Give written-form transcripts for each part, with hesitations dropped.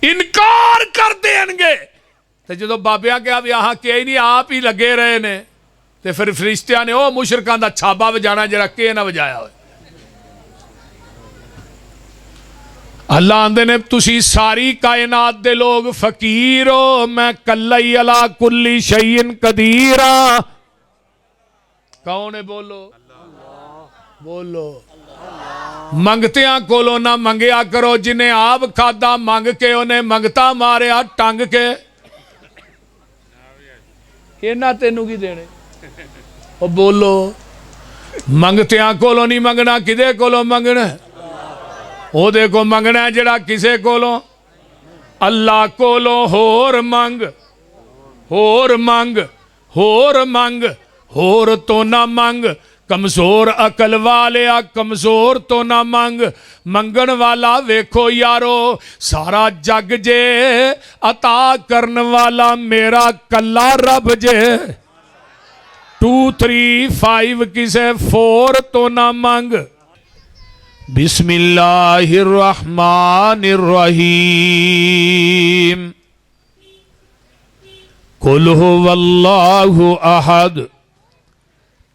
इनकार कर देंगे। तो जो बाबिया कहा भी आह के नहीं आप ही लगे रहे ने, तो फिर फरिश्तिया ने वह मुशरकां दा छाबा वजाना जरा के ना वजाया हो। अल्लाह आंदे ने तुसी सारी कायनात दे लोग फकीर हो, मैं कल्ला ही अला कुल्ली शैइन कदीरा। कौन है? बोलो बोलो। मंगतियां कोलों ना मंगया करो, जिन्हें आप खादा मंग के उन्हें मंगता मारिया टंग के। इन्ना तेनू की देने? ओ बोलो। मंगतियां कोलों नहीं मंगना, किदे कोलों मंगना? ओदे को मंगना है जड़ा किसे कोलों, अल्लाह कोलों। होर मंग, होर मंग, होर मंग, होर तो ना मंग। कमजोर अकल वाले आ, कमजोर तो ना मंग। मंगन वाला वेखो यारो, सारा जग जे अता करन वाला मेरा कल्ला रब जे। 2 3 5 किसे 4 तो ना मंग। बिस्मिल्लाहिर्रहमानिर्रहीम। कुल हुवल्लाहु अहद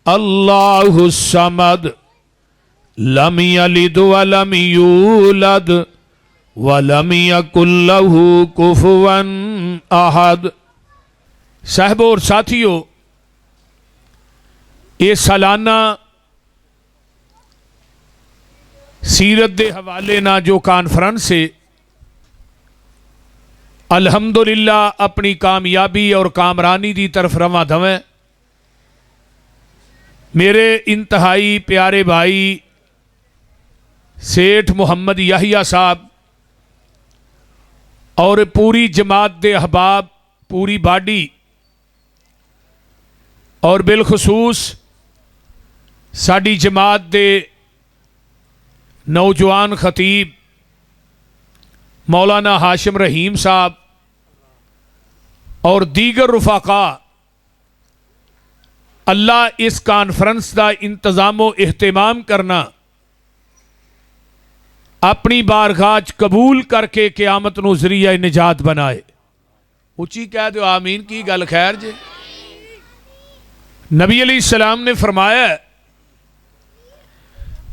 अल्लाहु समद लम यलिद वलम यूलद वलम यकुल लहू कुफुवन अहद। साहबों और साथियों, ये सालाना सीरत के हवाले ना जो कॉन्फ्रेंस है, अल्हम्दुलिल्लाह अपनी कामयाबी और कामरानी की तरफ रवा धवें। मेरे इंतहाई प्यारे भाई सेठ मुहम्मद याहिया साहब और पूरी जमात दे अहबाब, पूरी बाडी और बिलखसूस साडी जमात दे नौजवान खतीब मौलाना हाशिम रहीम साहब और दीगर रुफाका, अल्लाह इस कॉन्फ्रेंस का इंतजामो एहतमाम करना अपनी बारगाह कबूल करके क़यामत नूं ज़रिया निजात बनाए। उची कह दो आमीन। की गल खैर जे? नबी अलैहिस्सलाम ने फरमाया,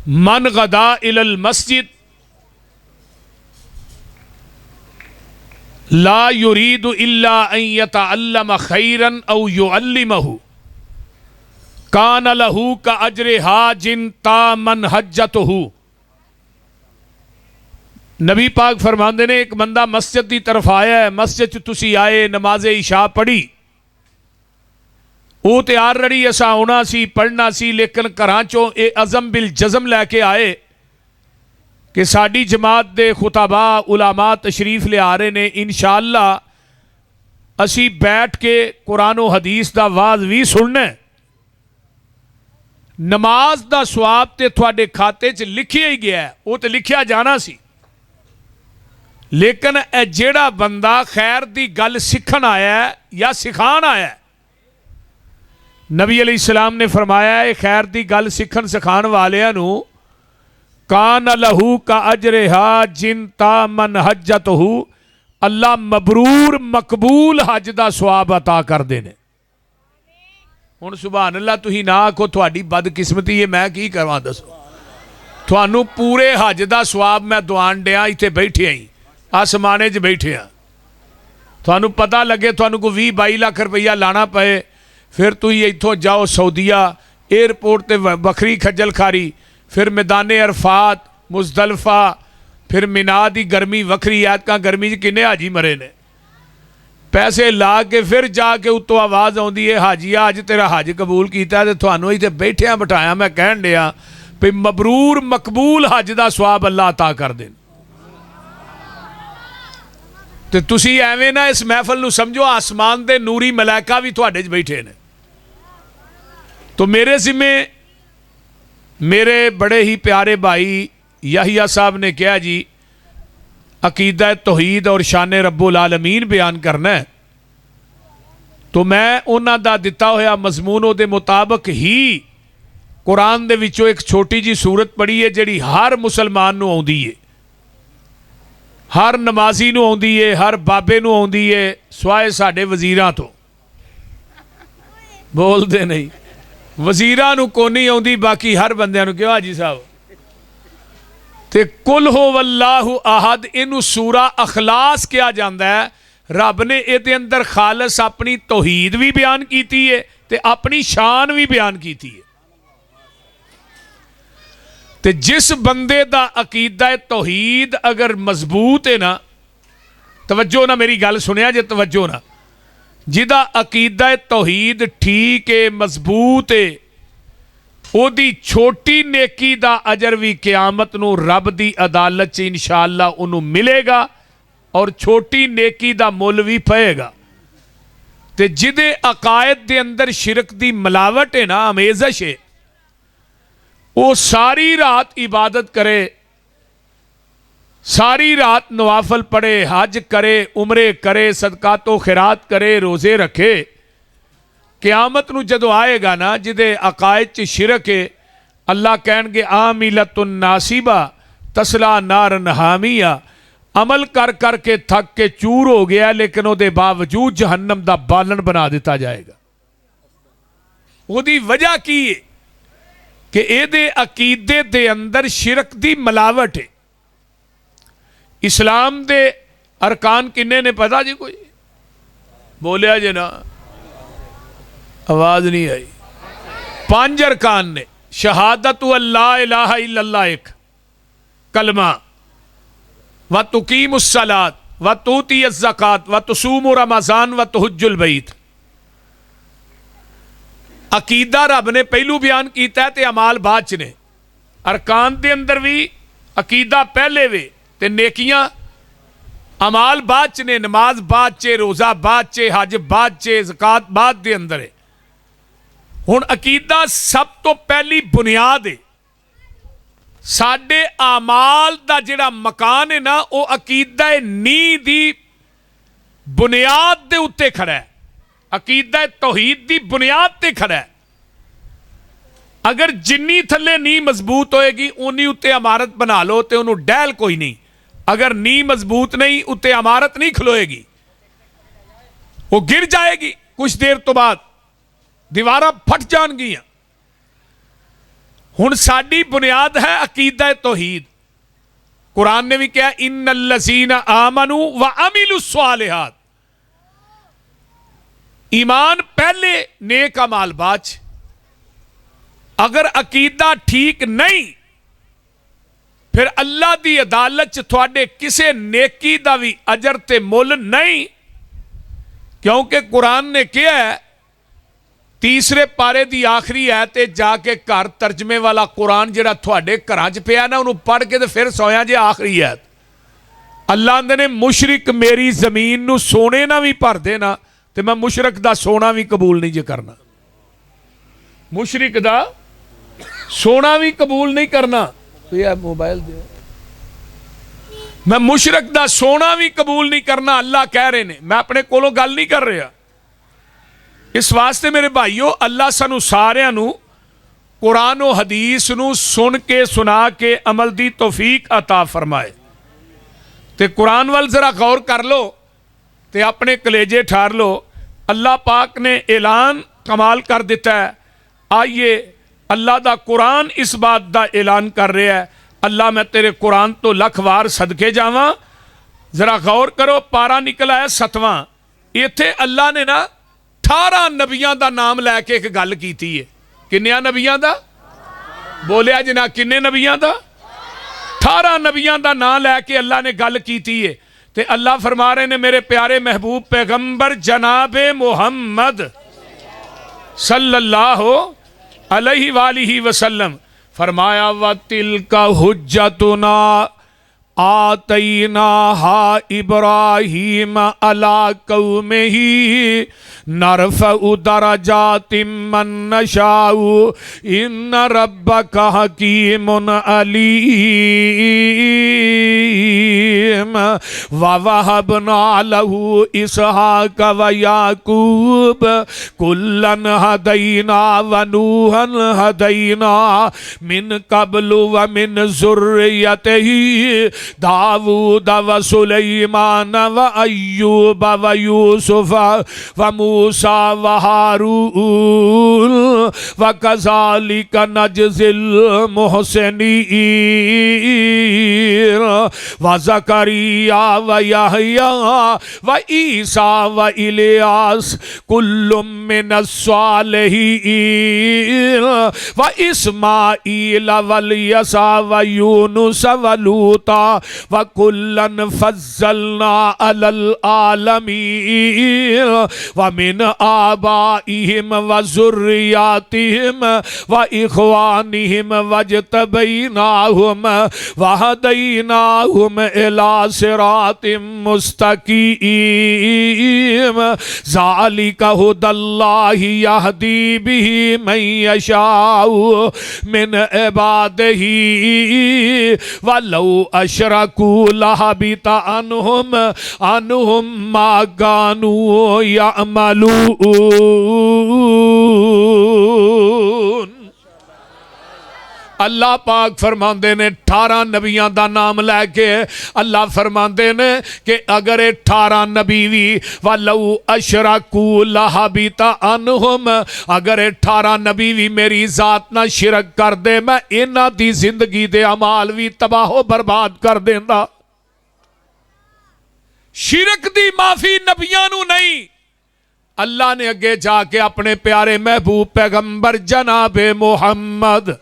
मन गदा इलल मस्जिद ला युरीदु इल्ला अन यतअल्लम खैरन औ युअल्लिमहु कान लहू का अजरे हाजिन तामन हज्जतहु। नबी पाक फरमांदे ने, एक बंदा मस्जिद की तरफ आया है, मस्जिद तुसी आए, नमाजे इशा पढ़ी, वो तो ऑलरेडी असा आना सी पढ़ना सी, लेकिन घरां चों ये अज़म बिल जज़म लैके आए कि साडी जमात दे खुताबा उलामा तशरीफ लिया रहे ने, इंशाअल्लाह असी बैठ के कुरान व हदीस का वाज भी सुनना। नमाज का सवाब तो थोड़े खाते च लिखिया ही गया है, वो तो लिखिया जाना सी, लेकिन जेड़ा बंदा खैर की गल सीखन आया है या सिखान आया है, नबी अलैहिस्सलाम ने फरमाया है खैर की गल सीखन सिखाण वालियां नूं कान लहू का अजरे हाजिन तामन हज्जतहू, अल्लाह मबरूर मकबूल हज का सवाब अता करते हैं। हुण सुभान अल्लाह तुसीं ना आखो तुहाडी बदकिस्मती है, मैं की करवां दसो। तुहानूं पूरे हज का सवाब मैं दुआन डिया, इत्थे बैठे ही आसमाने च बैठे हाँ। तुहानूं पता लगे तुहानूं कोई 20-22 लाख रुपया लाना पे, फिर तुसीं इत्थों जाओ सऊदीया एयरपोर्ट ते वखरी खज्जल खारी, फिर मैदान अरफात मुजदलफा, फिर मिना की गर्मी वखरी। ऐतकां गर्मी च किन्ने हाजी मरे ने, पैसे ला के फिर जाके उत्तों आवाज़ आउंदी है हाजिया अज तेरा हज कबूल किया, तो तुहानूं इत्थे बैठिया बिठाया मैं कहन दिया भी मबरूर मकबूल हज का सवाब अल्लाह अता कर देन। तो तुसी एवें ना इस महफल नूं समझो आसमान दे नूरी मलाइका भी तुहाडे च बैठे ने। तो मेरे जिम्मे मेरे बड़े ही प्यारे भाई याहिया साहब ने कहा जी अकीदा तौहीद और शान रब्बुल आलमीन बयान करना है, तो मैं उन्हां दा दिता होया मजमून उहदे मुताबक ही कुरान दे विचों एक छोटी जी सूरत पढ़ी है जिहड़ी हर मुसलमान नूं आउंदी है। हर नमाजी नूं आउंदी है, हर बाबे नूं आउंदी है, सिवाए साडे वजीरां तो। बोलते नहीं, वजीरां नूं कोनी आउंदी, बाकी हर बंदियां नूं। क्यों हाजी साहब? ते कुल हो वल्लाहु अहद, इनू सूरा अखलास कहा जाता है। रब ने ये अंदर खालस अपनी तौहीद भी बयान की है ते अपनी शान भी बयान की है। ते जिस बंदे दा अकीदा तौहीद अगर मजबूत है ना, तवज्जो ना मेरी गल सुनिया जे, तवज्जो ना, जिदा अकीदा तौहीद ठीक है, मजबूत है, ओदी छोटी नेकी दा अजर भी क़यामत नूं रब दी अदालत च इंशाअल्लाह उन्होंने मिलेगा और छोटी नेकी दा मुल भी पएगा। ते जिदे अकायद दे अंदर शिरक दी मिलावट है ना, अमेजश है, वो सारी रात इबादत करे, सारी रात नवाफल पढ़े, हज करे, उमरे करे, सदकातो खैरात करे, रोज़े रखे, क़यामत नूं जदों आएगा ना, जिदे अकायद च शिरक है, अल्लाह कहणगे आमिलतुन नासिबा तसला नारन हामिया, अमल कर करके थक के चूर हो गया, लेकिन उसके बावजूद जहन्नम दा बालन बना दिता जाएगा। उसकी वजह की है कि ये अकीदे दे अंदर शिरक दी मिलावट है। इस्लाम दे अरकान किन्ने ने पता जी? कोई बोलिया जे ना, आवाज नहीं आई। 5 अरकान ने, शहादत अल्ला इलाहा इल्लल्लाह एक कलमा, व तुकीमुस सलात व तूती ज़कात व तुसूमु रमज़ान व तुहज्जुल बैत। अकीदा रब ने पहलू बयान किया है ते अमाल बाद च ने। अरकान दे अंदर भी अकीदा पहले वे ते नेकियां अमाल बाद च ने। नमाज बाद च, रोज़ा बाद च, हज बाद च, ज़कात बाद दे अंदर है। हुण अकीदा सब तो पहली बुनियाद है। साडे आमाल दा जिहड़ा मकान है ना, वो अकीदा नींह दी बुनियाद दे उत्ते खड़ा है। अकीदा तौहीद दी बुनियाद ते खड़ा है। अगर जिन्नी थले नींह मजबूत होएगी, उन्नी उत्ते इमारत बना लो तो उन्होंने डैल कोई नहीं। अगर नींह मजबूत नहीं, उत्ते इमारत नहीं खलोएगी, वो गिर जाएगी। कुछ देर तो बाद दीवारां फट जाणगियां। हुण साडी बुनियाद है अकीदा तौहीद। कुरान ने भी कहा इन्नल्लज़ीना आमनू व अमिलुस स्वालिहात, ईमान पहले, नेक अमाल बाद। अगर अकीदा ठीक नहीं, फिर अल्लाह की अदालत च थोड़े किसे नेकी का भी अजर ते मुल नहीं। क्योंकि कुरान ने कहा है, तीसरे पारे की आखिरी है, ते जाके घर तर्जमे वाला कुरान जिहड़ा थोड़े घरां च पिया ना, उन्होंने पढ़ के तो फिर सोया जे आखिरी है। अल्लाह आंदे ने मुशरिक मेरी जमीन नूं सोने ना भी भर देना, तो मैं मुशरक दा सोना भी कबूल नहीं जे करना। मुशरिक दा सोना भी कबूल नहीं करना। तो यह मोबाइल दे, मैं मुशरक दा सोना भी कबूल नहीं करना। अल्लाह कह रहे ने, मैं अपने कोलों गल नहीं कर रहा। इस वास्ते मेरे भाईओ, अल्लाह सानू सारियां नू कुरान और हदीस नू सुन के, सुना के अमल दी तौफीक अता फरमाए। ते कुरान वाल जरा गौर कर लो, ते अपने कलेजे ठार लो। अल्लाह पाक ने ऐलान कमाल कर दिता है। आइए, अल्लाह दा कुरान इस बात दा ऐलान कर रहा है, अल्लाह मैं तेरे कुरान तो लख वार सदके जावा। जरा गौर करो, पारा निकल आया 7वां। इत्थे अल्लाह ने ना 18 नबियां दा नाम लैके एक गल की है। किन्नियां नबियां दा? बोलिया जना, किन्ने नबियां दा? 18 नबियां दा नाम लैके अल्लाह ने गल की है। ते अल्लाह फरमा रहे ने, मेरे प्यारे महबूब पैगंबर जनाबे मुहम्मद सल्लल्लाहु अलैहि वालिहि वसल्लम, फरमाया व तिलका हुज्जतुना आतैना हा इब्राहीम अला कौमिही नरफ़उ दरजातिम मन नशाउ इन्न रब्बका हकीमुन अलीम व वहबना लहू इसहाक व याकूब कुल्लन हदैना व नूहन हदैना मिन कब्लु व मिन ज़ुर्रियतिही दाऊद व सुलैमान व अय्यूब व यूसुफ व मूसा व हारून व कज़ालिका नजज़िल मुहसिनीन व ज़करिया व यहया व ईसा व इलियास कुल्लुम मिनस सालिहीन व इस्माईल वल यसा व यूनुस व लूता व कुल्लन फज़्ज़लना अलल आलमीन व मिन आबाइहिम व ज़ुर्रियातिहिम व इख़वानिहिम वज्तबैनाहुम व हदैनाहुम इला सिरातिम मुस्तक़ीम ज़ालिका हुदल्लाहि यहदी बिही मन यशाउ मिन इबादिही वलौ अशरकू लहबिता अन्हुम मा कानू यअमलून। अल्लाह पाक फरमाते ने 18 नबियों का नाम लैके अल्लाह फरमाते ने कि अगर 18 नबी भी वलौ अशरकू लहबिता अन्हुम, अगर 18 नबी भी मेरी जात ना शिरक कर दे मैं इन्हां दी जिंदगी दे अमाल भी तबाहो बर्बाद कर देंदा। शिरक दी माफी नबियां नू नहीं, अल्लाह ने अगे जाके अपने प्यारे महबूब पैगंबर जनाबे मुहम्मद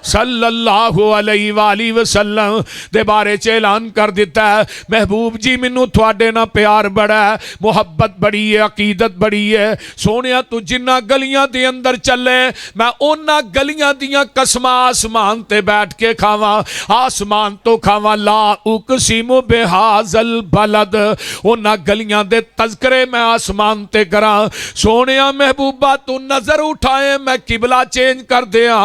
सल्लल्लाहु अलैहि वसल्लम दे बारे च ऐलान कर दिता है, महबूब जी मैनू थोड़े ना प्यार बड़ा है, मुहब्बत बड़ी है, अकीदत बड़ी है। सोनिया तू जिन्ना गलियां दे अंदर चले मैं उन्ना गलियां दियां कसमां आसमान ते बैठ के खावां, आसमान तो खावां। ला उकसिमु बिहाज़ल बलद, उन्ना गलियां दे तज़करे मैं आसमान ते करा। सोनिया महबूबा तू नजर उठाए मैं किबला चेंज कर दिया,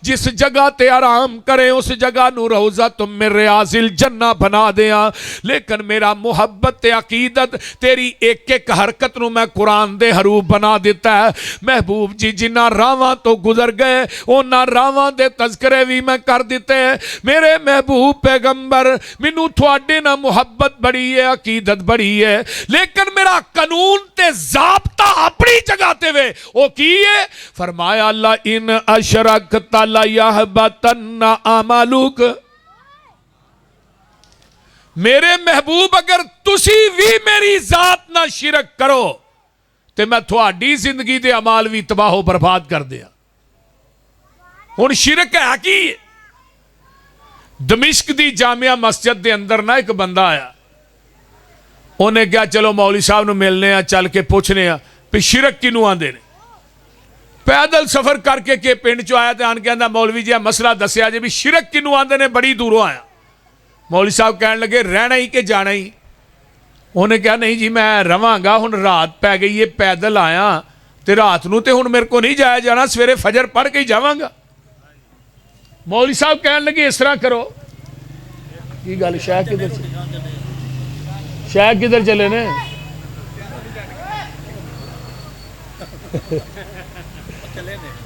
जिस जगह ते आराम करे उस जगह नू रौज़ा तुम मेरे रियाज़िल जन्ना बना दिया। लेकिन मेरा मुहब्बत ते अकीदत तेरी एक एक हरकत नू मैं कुरान दे हरूफ बना दिता है। महबूब जी जिन्ना रावां तो गुजर गए उन्ना रावां दे तज़करे भी मैं कर दिते। मेरे महबूब पैगंबर मैनू थोड़े ना मुहब्बत बड़ी है, अकीदत बड़ी है, लेकिन मेरा कानून ते ज़ाब्ता अपनी जगह ते वे ओ की है। फरमाया अल्लाह इन अशरकता ला यहबतन्ना अमलुक, मेरे महबूब अगर तुसी भी मेरी जात ना शिरक करो तो मैं थोड़ी जिंदगी दे अमाल भी तबाहो बर्बाद कर दिया। हुण शिरक है की? दमिश्क दी जामिया मस्जिद दे अंदर ना एक बंदा आया, उन्हें कहा चलो मौलवी साहब नूं मिलने आ, चल के पूछने आ भी शिरक किनू आंदे ने। पैदल सफर करके के पिंड चो आया तो आन कहना मौलवी जी मसला दसिया जे भी शिरक किनू आंदे ने, बड़ी दूरों आया। मौलवी साहब कहन लगे रहना ही कि जाना ही? उन्हें कहा नहीं जी मैं रवांगा, हुण रात पै गई है, पैदल आया तो रात नूं ते हुण मेरे को नहीं जाया जाना, सवेरे फजर पढ़ के ही जावांगा। मौलवी साहब कहन लगे इस तरह करो, की गल शाह किधर शाह किधर चले ने?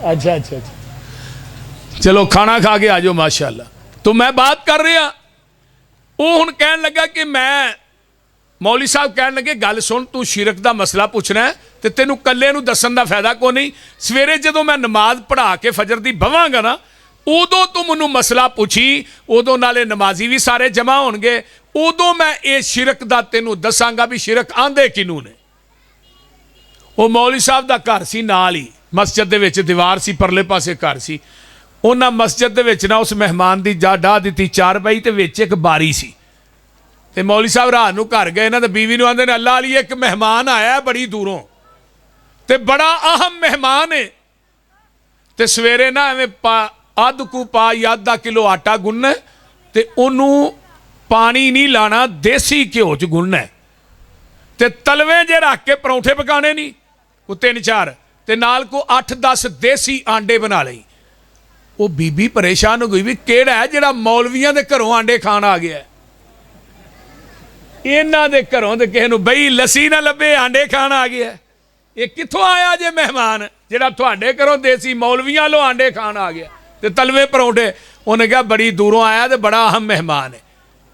अच्छा अच्छा अच्छा, चलो खाना खा के आ जाओ माशाअल्लाह। तो मैं बात कर रहा, वो हुण कहन लगा कि मैं, मौलवी साहब कहन लगे गल सुन तू शिरक का मसला पूछना है तो तेनू कल्ले नू दसन का फायदा को नहीं, सवेरे जो मैं नमाज पढ़ा के फजर की बवांगा ना उदों तू मैनू मसला पूछी, उदों नाले नमाजी भी सारे जमा होणगे, उदों मैं ये शिरक का तेनू दसांगा भी शिरक आंदे किनू ने। वो मौलवी साहब का घर सी नाल ही, मस्जिद दे विच दीवार सी, परले पासे घर सी। उन्हां मस्जिद दे विच ना उस मेहमान की डाह दी चारपाई ते विच एक बारी सी। ते मौलवी साहब रात नूं घर गए ना तो बीवी नूं आंदे ने अल्लाह अली एक मेहमान आया बड़ी दूरों ते बड़ा अहम मेहमान है, ते सवेरे ना एवें अध कू पा या आधा किलो आटा गुनना ते उन्होंने पानी नहीं लाना, देसी घ्यो च गुनना ते तलवे जे रख के परौंठे पकाने नहीं को 3-4 ते नाल को 8-10 देसी आंडे बना लई। वो बीबी परेशान हो गई भी केड़ा है जिहड़ा मौलवियां दे घरों आंडे खाण आ गया, इन्हां दे घरों ते किसे नूं बई लस्सी ना लभे आंडे खाण आ गया। ये कित्थों आया जे मेहमान जिहड़ा तुहाडे घरों देसी मौलवियां लो आंडे खाण आ गया ते तलवे परौंठे? उन्हें कहा बड़ी दूरों आया तो बड़ा अहम मेहमान है।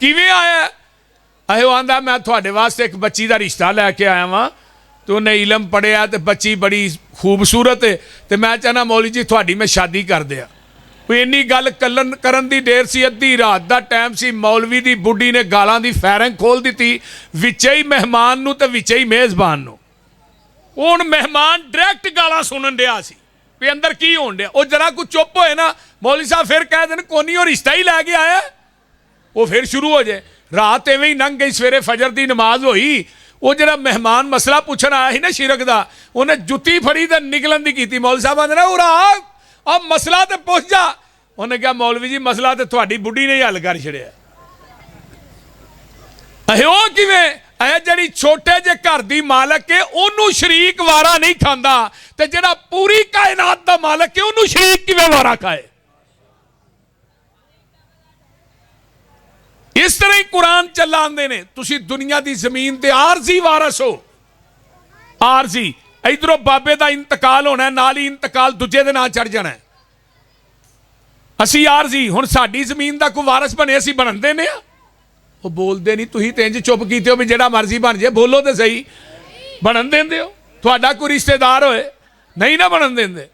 ਕਿਵੇਂ ਆਇਆ? ਇਹ ਆਂਦਾ ਮੈਂ ਤੁਹਾਡੇ ਵਾਸਤੇ ਇੱਕ ਬੱਚੀ ਦਾ ਰਿਸ਼ਤਾ ਲੈ ਕੇ ਆਇਆ ਵਾਂ, ਤੇ ਉਹਨੇ ਇਲਮ ਪੜ੍ਹਿਆ ਤੇ ਬੱਚੀ ਬੜੀ ਖੂਬਸੂਰਤ ਹੈ, ਤੇ ਮੈਂ ਚਾਹੁੰਦਾ ਮੌਲਵੀ ਜੀ ਤੁਹਾਡੀ ਮੈਂ ਸ਼ਾਦੀ ਕਰ ਦਿਆਂ। ਕੋਈ ਇੰਨੀ ਗੱਲ ਕਰਨ ਦੀ ਦੇਰ ਸੀ, ਅੱਧੀ ਰਾਤ ਦਾ ਟਾਈਮ ਸੀ, ਮੌਲਵੀ ਦੀ ਬੁੱਢੀ ਨੇ ਗਾਲਾਂ ਦੀ ਫੈਰੰਗ ਖੋਲ ਦਿੱਤੀ, ਵਿੱਚੇ ਹੀ ਮਹਿਮਾਨ ਨੂੰ ਤੇ ਵਿੱਚੇ ਹੀ ਮੇਜ਼ਬਾਨ ਨੂੰ। ਹੁਣ ਮਹਿਮਾਨ ਡਾਇਰੈਕਟ ਗਾਲਾਂ ਸੁਣਨ ਡਿਆ ਸੀ ਵੀ ਅੰਦਰ ਕੀ ਹੋਣ ਡਿਆ। ਉਹ ਜਰਾ ਕੁ ਚੁੱਪ ਹੋਏ ਨਾ, ਮੌਲਵੀ ਸਾਹਿਬ ਫਿਰ ਕਹਿ ਦੇਣ ਕੋਨੀ ਉਹ ਰਿਸ਼ਤਾ ਹੀ ਲੈ ਕੇ ਆਇਆ, ਉਹ ਫਿਰ ਸ਼ੁਰੂ ਹੋ ਜਾਏ। ਰਾਤ ਐਵੇਂ ਹੀ ਲੰਘ ਗਈ, ਸਵੇਰੇ ਫਜਰ ਦੀ ਨਮਾਜ਼ ਹੋਈ। ਉਹ ਜਿਹੜਾ ਮਹਿਮਾਨ ਮਸਲਾ ਪੁੱਛਣ ਆਇਆ ਸੀ ਨਾ ਸ਼ਿਰਕ ਦਾ, ਉਹਨੇ ਜੁੱਤੀ ਫੜੀ ਤੇ ਨਿਕਲਣ ਦੀ ਕੀਤੀ। ਮੌਲਵੀ ਸਾਹਿਬ ਆਂਦੇ ਨਾ ਉਰਾ ਆ ਮਸਲਾ ਤੇ ਪੁੱਛ ਜਾ। ਉਹਨੇ ਕਿਹਾ ਮੌਲਵੀ ਜੀ ਮਸਲਾ ਤੇ ਤੁਹਾਡੀ ਬੁੱਢੀ ਨੇ ਹੀ ਹੱਲ ਕਰ ਛੜਿਆ। ਉਹ ਕਿਵੇਂ? ਇਹ ਜਿਹੜੀ ਛੋਟੇ ਜਿਹੇ ਘਰ ਦੀ ਮਾਲਕ ਹੈ ਉਹਨੂੰ ਸ਼ਰੀਕ ਵਾਰਾ ਨਹੀਂ ਖਾਂਦਾ, ਤੇ ਜਿਹੜਾ ਪੂਰੀ ਕਾਇਨਾਤ ਦਾ ਮਾਲਕ ਹੈ ਉਹਨੂੰ ਸ਼ਰੀਕ ਕਿਵੇਂ ਵਾਰਾ ਖਾਏ? ਇਸ ਤਰ੍ਹਾਂ ਹੀ ਕੁਰਾਨ ਚਲਾਉਂਦੇ ਨੇ। ਤੁਸੀਂ ਦੁਨੀਆ ਦੀ ਜ਼ਮੀਨ ਤੇ ਆਰਜ਼ੀ ਵਾਰਸ ਹੋ, ਆਰਜ਼ੀ। ਇਧਰੋਂ ਬਾਬੇ ਦਾ ਇੰਤਕਾਲ ਹੋਣਾ, ਨਾਲ ਹੀ ਇੰਤਕਾਲ ਦੂਜੇ ਦੇ ਨਾਂ ਚੜ ਜਾਣਾ। ਅਸੀਂ ਆਰਜ਼ੀ, ਹੁਣ ਸਾਡੀ ਜ਼ਮੀਨ ਦਾ ਕੋਈ ਵਾਰਸ ਬਣੇ ਅਸੀਂ ਬਣਨ ਦੇਨੇ ਆ? ਉਹ ਬੋਲਦੇ ਨਹੀਂ। ਤੁਸੀਂ ਤੇ ਇੰਜ ਚੁੱਪ ਕੀਤੇ ਹੋ ਵੀ ਜਿਹੜਾ ਮਰਜ਼ੀ ਬਣ ਜਾਏ, ਬੋਲੋ ਤੇ ਸਹੀ। ਬਣਨ ਦਿੰਦੇ ਹੋ? ਤੁਹਾਡਾ ਕੋਈ ਰਿਸ਼ਤੇਦਾਰ ਹੋਏ ਨਹੀਂ ਨਾ ਬਣਨ ਦਿੰਦੇ।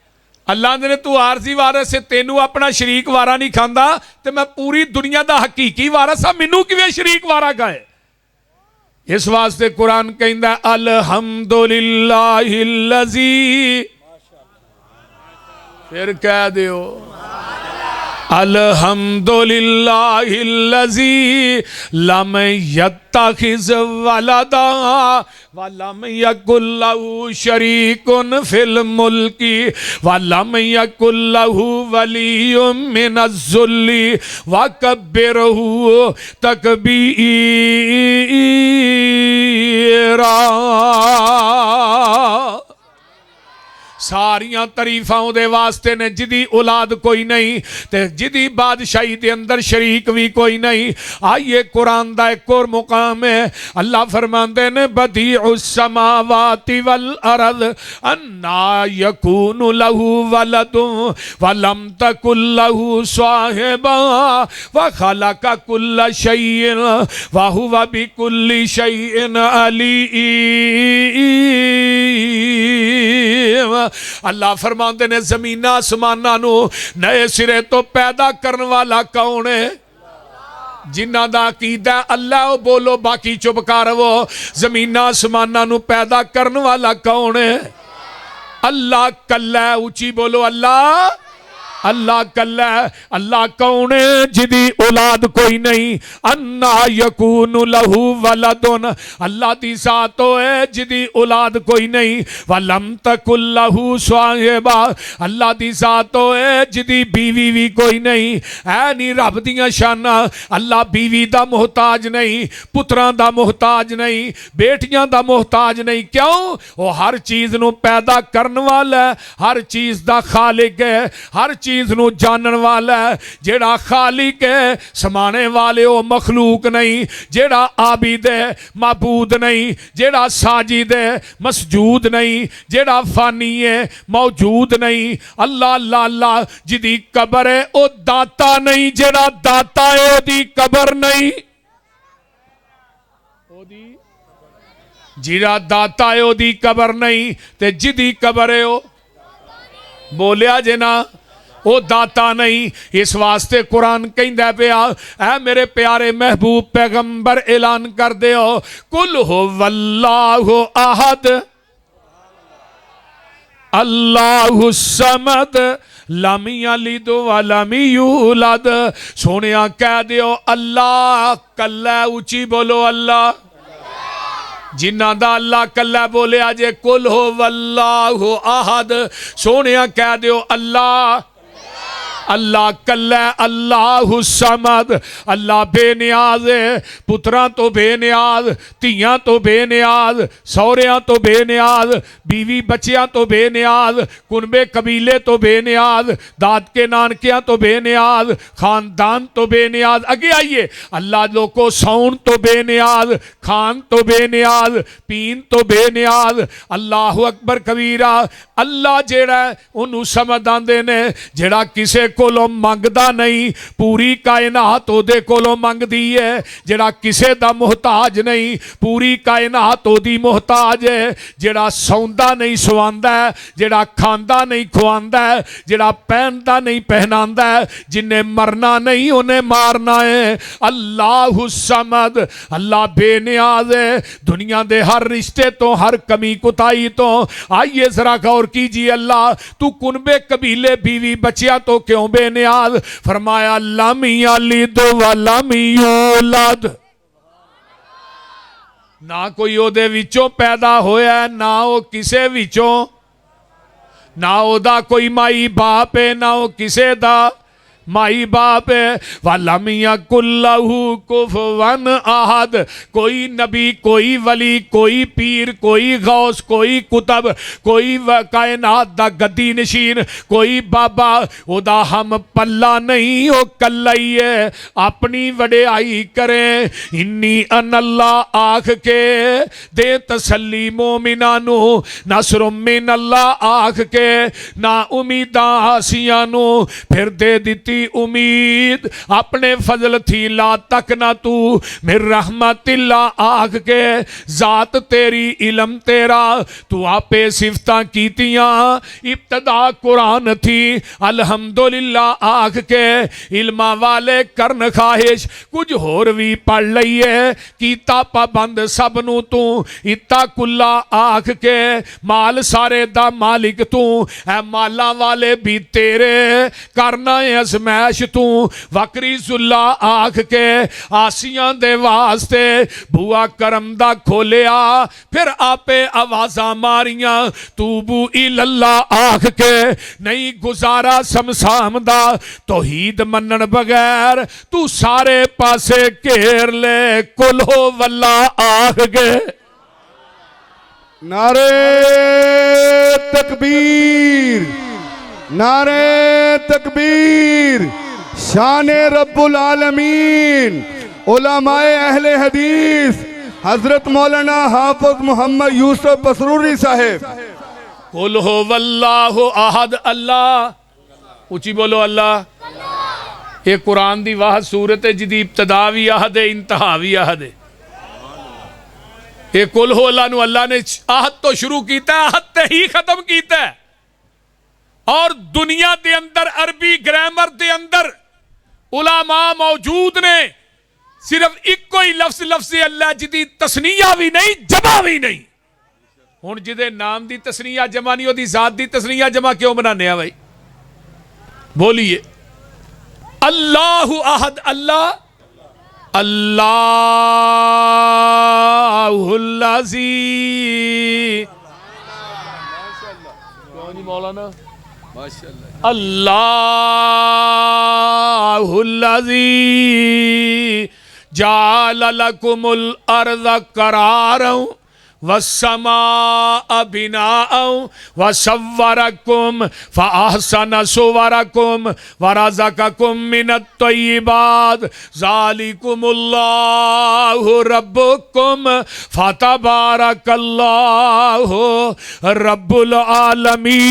ਅੱਲਾ ਦੇ ਨੇ ਤੂੰ ਆਰਜ਼ੀ ਵਾਰਸ ਹੈ, ਤੈਨੂੰ ਆਪਣਾ ਸ਼ਰੀਕ ਵਾਰਾ ਨਹੀਂ ਖਾਂਦਾ, ਤੇ ਮੈਂ ਪੂਰੀ ਦੁਨੀਆ ਦਾ ਹਕੀਕੀ ਵਾਰਸ ਆ, ਮੈਨੂੰ ਕਿਵੇਂ ਸ਼ਰੀਕ ਵਾਰਾ ਖਾਏ? ਇਸ ਵਾਸਤੇ ਕੁਰਾਨ ਕਹਿੰਦਾ ਅਲਹਮਦੁਲਿल्लाहिल्लज़ी, ਫਿਰ ਕਹਿ ਦਿਓ अल्हम्दुलिल्लाहिल्लज़ी लम यत्तखिज़ वलदा वलम यकुल लहू शरीकुन फिल मुल्की वलम यकुल लहू वलियुम मिनज़्ज़ुल्ली वकब्बिरहू तकबीरा। सारियां तारीफां उहदे वास्ते ने जिदी औलाद कोई नहीं ते जिदी बादशाही दे अंदर शरीक भी कोई नहीं। आइए कुरान दा एक और मुकाम है, अल्लाह फरमांदे ने बदीउस समावाति वल अर्द अन्ना यकूनु लहू वलदुन वलम तकुल लहू साहिबा व खलका कुल्ल शैइन व हुवा बिकुल्लि शैइन अलीम। अल्लाह फरमाते ने जमीन आसमाना नू नए सिरे तो पैदा करने वाला कौन है? जिन्ना दा अकीदा अल्लाह वो बोलो, बाकी चुप कर। वो जमीन आसमाना नू पैदा करने वाला कौन है? अल्लाह कल्ला। ऊंची बोलो अल्लाह, अल्लाह कल्ला। अल्लाह कौन है? जिदी औलाद कोई नहीं। अन्ना यकूनु लहू वलदुन, अल्लाह दी जात है जिदी औलाद कोई नहीं। वलम तकुल लहू साहिबा, अल्लाह दी जात है जिदी बीवी भी कोई नहीं। ऐ नहीं रब दियां शाना। अल्लाह बीवी दा मोहताज नहीं, पुत्रां दा मोहताज नहीं, बेटियां दा मोहताज नहीं। क्यों? वो हर चीज नू पैदा करने वाला है, हर चीज दा खालिक है, हर चीज नू जानन वाला है। जेड़ा खालिक है समाने वाले ओ मखलूक नहीं, जेड़ा आबिद है माबूद नहीं, जेड़ा साजिद है मसजूद नहीं, जेड़ा फानी है मौजूद नहीं। अल्लाह अल्लाह अल्लाह। जिदी कबर है ओ दाता नहीं, जेड़ा दाता है ओदी कबर नहीं। जिड़ा दाता है ओदी कबर नहीं, ते जिदी कबर है ओ बोलिया जे ना वो दाता नहीं। इस वास्ते कुरान कहंदा पिया, ऐ मेरे प्यारे महबूब पैगंबर ऐलान कर दे हो, कुल हो वल्लाहु अहद अल्लाहु समद लम यलिद व लम यूलद। सोनिया कह दियो अल्लाह कल्ला। ऊंची बोलो अल्लाह। जिन्ना दा अल्लाह कल्ला बोलिया जे कुल हो वल्लाहु अहद। सोनिया कह दियो अल्लाह, अल्लाह कल्ला, अल्लाहु समद। अल्लाह बेनियाज है, पुत्रां तो बेनियाज, धीयां तो बेनियाज, सौरियां तो बेनियाज, बीवी बच्चियां तो बेनियाज, कुनबे कबीले तो बेनियाज, दादके नानकियां तो बेनियाज, खानदान तो बेनियाज। अगे आइए, अल्लाह लोगों सौन तो बेनियाज, खान तो बेनियाज, पीन तो बेनियाज। अल्लाहु अकबर कबीरा। अल्लाह जेड़ा उन्होंने समझ आंदे ने, जेड़ा किसे कोलों मंगदा नहीं, पूरी कायनात ओदे कोलों मंगदी है। जिहड़ा किसे दा मुहताज नहीं, पूरी कायनात ओदी मुहताज है। जिहड़ा सौंदा नहीं सवांदा, जिहड़ा खांदा नहीं खुआंदा, जिहड़ा पहनदा नहीं पहनांदा, जिन्हें मरना नहीं उन्हें मारना है। अल्लाहु समद, अल्लाह बेनियाज है दुनिया दे हर रिश्ते तो, हर कमी कुताई तो। आइए जरा गौर कीजिए, अल्लाह तू कुनबे कबीले बीवी बच्चियां तो क्यों बेनियाज? फरमाया लम यलिद व लम यूलद, ना कोई ओदे विचों पैदा होया, ना वो किसे विचों, ना ओदा कोई माई बाप है, ना वो किसे दा माई बाप है। वलम यकुल्लहु कुफुवन अहद, कोई नबी, कोई वली, कोई पीर, कोई गौस, कोई कुतब, कोई कायनात दा गद्दी नशीन, कोई बाबा ओदा हम पल्ला नहीं, ओ कल्ला ही है। अपनी वडेआई करें इन्नी अनल्ला आख के दे तसल्ली मोमिना नू, नसरुम मिन अल्लाह आख के ना उम्मीदां आसियां नू फिर दे दिती उम्मीद। अपने फजल थी ला तक ना तू मेर रहमतिल्ला आख के, जात तेरी इलम तेरा तू आपे सिफता कीतियां। इब्तदा कुरान थी अल्हम्दुलिल्लाह आख के, इल्मा वाले करन ख्वाहिश कुछ होर भी पढ़ लईए। कीता पाबंद सब नू तू इत्ता कुल्ला आख के, माल सारे दा मालिक तू है, माला वाले भी तेरे करना है अजमैश तू। वकरी जुल्ला आख के आसियां दे वास्ते बुआ करम दा खोलिया, फिर आपे आवाजा मारियां तूबू इल्ला आख के। नहीं गुजारा समसाम दा तौहीद मनन बगैर, तू सारे पासे घेर ले कुल हो वल्ला आख के। नारे तकबीर, नारे तकबीर, शान रब्बुल आलमीन। उलमाए अहले हदीस हजरत मौलाना हाफिज मोहम्मद यूसुफ बसरूरी साहेब। कुल हो वल्लाहु अहद, अल्लाह ऊंची बोलो अल्लाह। ये कुरान दी वाह सूरत है जिदी इब्तदा भी अहद है, इंतहा भी अहद है। ये कुल हो अल्लाह नू अल्लाह ने आहद तो शुरू किया, आहद ते ही खत्म किया। और दुनिया दे अंदर अरबी ग्रामर दे अंदर उलामा मौजूद ने, सिर्फ इको ही लफ्ज लफ्ज अल्लाह जिदी तस्नीया भी नहीं जमा भी नहीं। हुण जिदे नाम दी तस्नीया जमा नहीं, ओदी जात दी तस्नीया जमा क्यों बनाने भाई? बोलिए अल्लाहु अहद, अल्लाह अल्लाहुल अज़ीज़। क्यों जी मौलाना? अल्लाहुल अज़ीज़ जाल लकुमुल अर्ज़ करारं वस्समाअ बिनाअं वसव्वरकुम फअहसन सुवरकुम वरज़क़कुम मिनत तय्यिबात ज़ालिकुमुल्लाहु रब्बुकुम फतबारकल्लाहु रब्बुल आलमीन।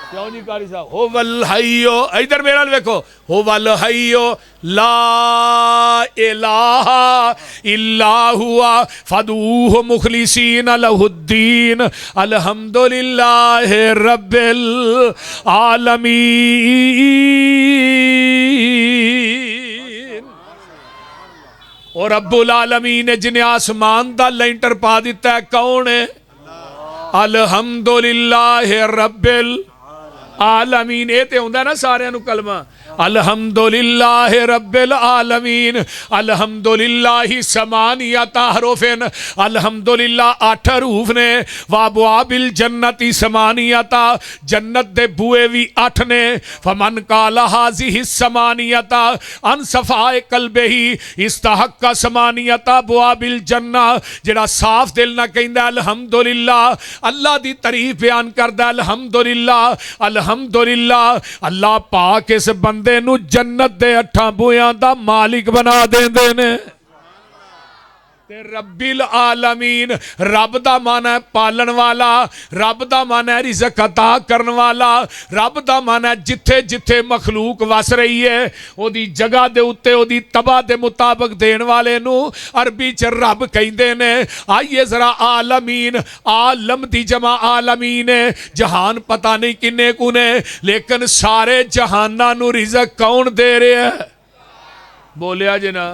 क्यों नहीं कारी साहब? हो वल हय्यो, इधर मेरा देखो, हो वल हय्यो ला इलाहा इल्ला हुआ फदूह मुखलिसीन लहुद्दीन अल्हम्दुलिल्लाहि रब्बिल आलमीन। और रब्बुल आलमीन ने जिन्हें आसमान दा लेंटर पा दिता है कौन है? अल्हम्दुलिल्लाहि रब्बिल आलमीन। ये तो होंदा ना सारियां नू कलमा अल्हम्दुलिल्लाहि रब्बिल आलमीन। अल्हम्दुलिल्लाहि समानियत हरूफिन, अल्हम्दुलिल्लाह 8 हरूफ ने। वाबवाबिल जन्नति समानियत, जन्नत दे बुए भी 8 ने। फमन काला हाज़िहि समानियत अन सफ़ाए कल्बेही इस्तहक्का समानियत बुआबिल जन्ना। जेड़ा साफ दिल ना कहंदा अल्हम्दुलिल्लाह, अल्लाह दी तारीफ बयान करदा अल्हम्दुलिल्लाह अल्हम्दुलिल्लाह, अल्लाह पाक इस बंदे नू जन्नत दे 8 बुयां दा मालिक बना देंदे ने। ਤੇ ਰੱਬਿਲ ਆਲਮੀਨ रब दा मन है पालन वाला, रब दा मन है रिज़्क़ अता करन वाला, रब दा मन है जिथे जिथे मखलूक वस रही है ओदी जगह दे उत्ते ओदी तबा दे मुताबिक देण वाले नू अरबी च रब कहिंदे ने। आइए जरा आलमीन, आलम दी जमा आलमीन है, जहान पता नहीं किन्ने कु ने, लेकिन सारे जहाना नू रिज़्क़ कौन दे रहा है? बोलिया जी ना।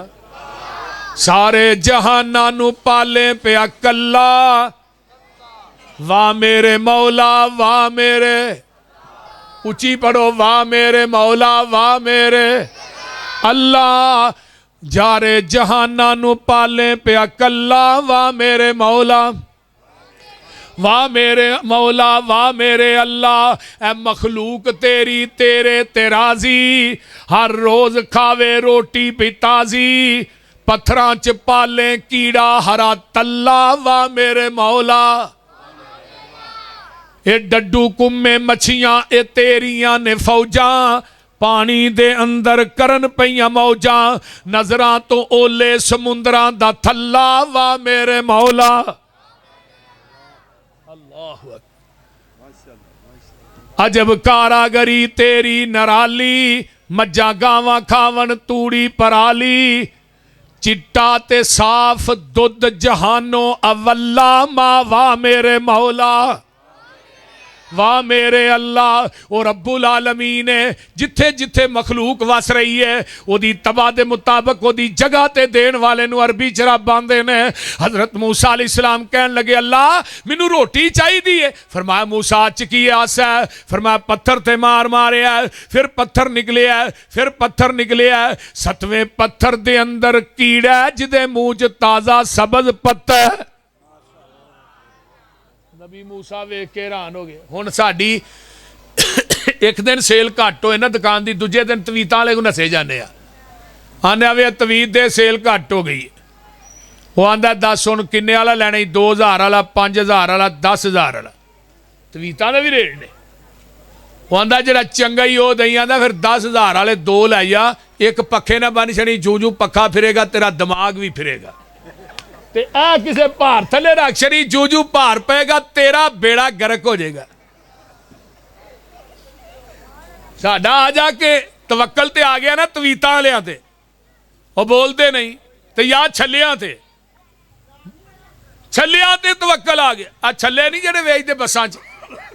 सारे जहाना नू पाले पिया कल्ला, वाह मेरे मौला वाह मेरे, उची पढ़ो वाह मेरे मौला वाह मेरे अल्लाह। जारे जहाना नू पाले पिया कल्ला, वाह मेरे मौला वाह मेरे मौला वाह मेरे अल्लाह। ए मखलूक तेरी तेरे ते राजी, हर रोज खावे रोटी भी ताजी, पत्थरां च पाले कीड़ा हरा तल्ला, वाह मेरे मौला। ए डड्डू कुम्मे मछियां ए तेरियां ने फौजां, पानी दे अंदर करन पईयां मौजां, नजरां तो ओले समुंदरां दा थल्ला, वाह मेरे मौला। अल्लाहु अकबर। अजब कारागरी तेरी नराली, मज्जां गावां खावन तूड़ी पराली, चिट्टा ते साफ दुध जहानो अवल्ला, मां वाह मेरे मौला वाह मेरे अल्लाह। और रब्बुल आलमीन है जिथे जिथे मखलूक वस रही है ओदी तबा दे मुताबिक ओदी जगह ते देण वाले नू अरबी च रब आंदे ने। हजरत मूसा अलैहिस्सलाम कहन लगे अल्लाह मैनू रोटी चाहिदी है। फरमाया मूसा च की आस है? फरमाया पत्थर ते मार मारिया, फिर पत्थर निकलिया, फिर पत्थर निकलिया, 7वें पत्थर दे अंदर कीड़ा जिदे मुंह च ताजा सब्ज पत्ता। नबी मूसा वेख के हैरान हो गए। हुण साडी एक दिन सेल घट होए ना दुकान की, दूजे दिन तवीतां वाले को नसे जाने आने वे तवीत दे सेल घट हो गई। वो आंदा दस हुण किन्ने वाला लैना, 2000 वाला, 5000 वाला, 10,000 वाला, तवीतां दे भी रेट ने। वो आंदा जिहड़ा चंगा ही वो दई आंदा फिर 10,000 वाले 2 लै जा, एक पक्खे ना बन छड़ी, जू जू पक्खा फिरेगा तेरा दिमाग भी फिरेगा। ते आ किसे भार थले रख छड़ी, जू जू भार पेगा तेरा बेड़ा गर्क हो जाएगा। साडा आ जाके तवक्कल ते आ गया ना तवीतां वालियां ते, वो बोलते नहीं ते या छल्लियां ते, छल्लियां ते तवक्कल आ गया। आ छल्ले नहीं जेडे वेचदे बसां च,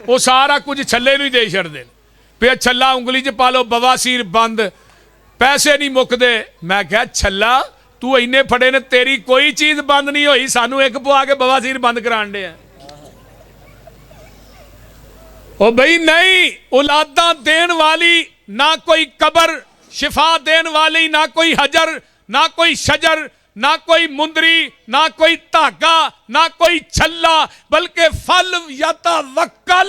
वो सारा कुछ छल्ले नूं ही दे छड़दे पे। छल्ला उंगली च पा लो, बवासीर बंद, पैसे नहीं मुकदे। मैं क्या छल्ला तू इन्ने फड़े ने, तेरी कोई चीज बंद नहीं हुई, सानू एक पवा के बवासीर बंद कराण दे। ओ भाई नहीं, औलादा देन वाली ना कोई कबर शिफा देन वाली, ना कोई हजर, ना कोई शजर, ना कोई मुंदरी, ना कोई धागा, ना कोई छल्ला, बल्कि फल याता वक्कल,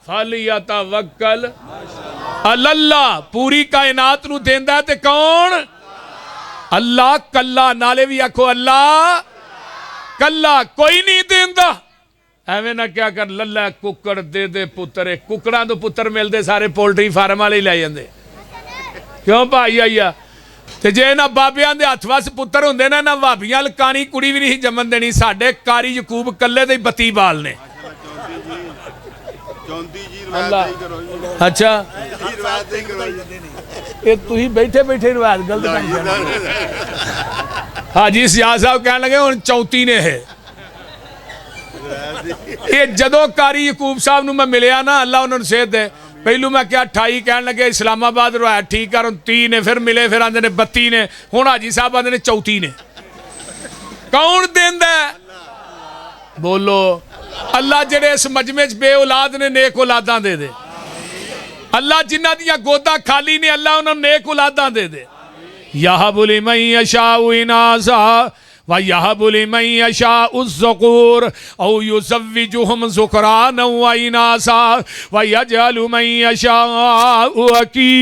फल याता वक्कल अल्लाह। पूरी कायनात नू देंदा ते कौन? अल्लाह। कल्ला नाले भी आखो अल्लाह, कल्ला कोई नहीं देंदा। एवें ना क्या कर लल्ला कुकड़ दे दे पुत्र, कुकड़ा तो पुत्र मिलते सारे पोल्ट्री फार्म वाले लै जाते। क्यों भाई आइया? ते जे ना बाबियां दे हत्थ वस पुत्र होंदे ना, ना भाबियां लकानी कुड़ी भी नहीं जमन देनी। साडे कारी यकूब कल्ले दे 32 बाल ने। अच्छा ये तुसीं बैठे बैठे रिवायत गलत हाजी सियाद साहब कह लगे हुण 34 ने है। ये जदों कारी यकूब साहब नूं मैं मिलिया ना, अल्लाह उन्होंने सेहत दे, पहलू मैं क्या 28 कह लगे, इस्लामाबाद रवायत ठीक कर 30 ने, फिर मिले फिर आंदे ने 32 ने, हुण हाजी साहब आंदे ने 34 ने। कौन देंदा? बोलो अल्लाह। जेड़े इस मजमे च बे औलाद ने नेक औलादां दे दे। अल्लाह जिन्हां दियां गोदां खाली ने अल्लाह उन्हां नेक औलादां दे दे। यहबु लिमन यशाउ इनासा व यहबु लिमन यशाउ ज़ुकूर औ युज़व्विजुहुम ज़ुकराना व इनासा व यजअलु मन यशाउ अकीमा।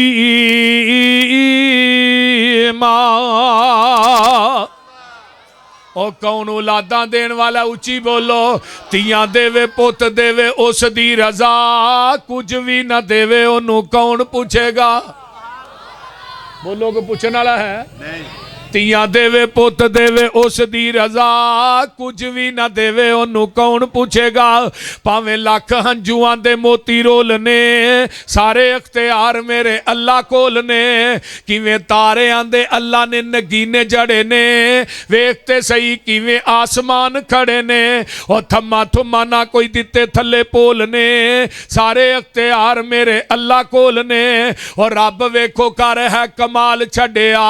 ओ कौन औलादा देन वाला? उची बोलो। तियां देवे पुत देवे उस दी रजा, कुछ भी ना देवे ओनू कौन पूछेगा? बोलो को पूछने वाला है नहीं। ਧੀਆਂ ਦੇਵੇ ਪੁੱਤ ਦੇਵੇ ਉਸ ਦੀ ਰਜ਼ਾ ਕੁਝ ਵੀ ਨਾ ਦੇਵੇ ਉਹਨੂੰ ਕੌਣ ਪੁੱਛੇਗਾ ਭਾਵੇਂ ਲੱਖ ਹੰਝੂਆਂ ਦੇ ਮੋਤੀ ਰੋਲ ਨੇ ਸਾਰੇ ਅਖਤਿਆਰ ਮੇਰੇ ਅੱਲਾ ਕੋਲ ਨੇ ਕਿਵੇਂ ਤਾਰਿਆਂ ਦੇ ਅੱਲਾ ਨੇ ਨਗੀਨੇ ਜੜੇ ਨੇ ਵੇਖ ਤੇ ਸਹੀ ਕਿਵੇਂ ਆਸਮਾਨ ਖੜੇ ਨੇ ਉਹ ਥੰਮਾ ਥੁੰਮਾ ਨਾ ਕੋਈ ਦਿੱਤੇ ਥੱਲੇ ਪੋਲ ਨੇ ਸਾਰੇ ਅਖਤਿਆਰ ਮੇਰੇ ਅੱਲਾ ਕੋਲ ਨੇ ਉਹ ਰੱਬ ਵੇਖੋ ਕਰ ਹੈ ਕਮਾਲ ਛੱਡਿਆ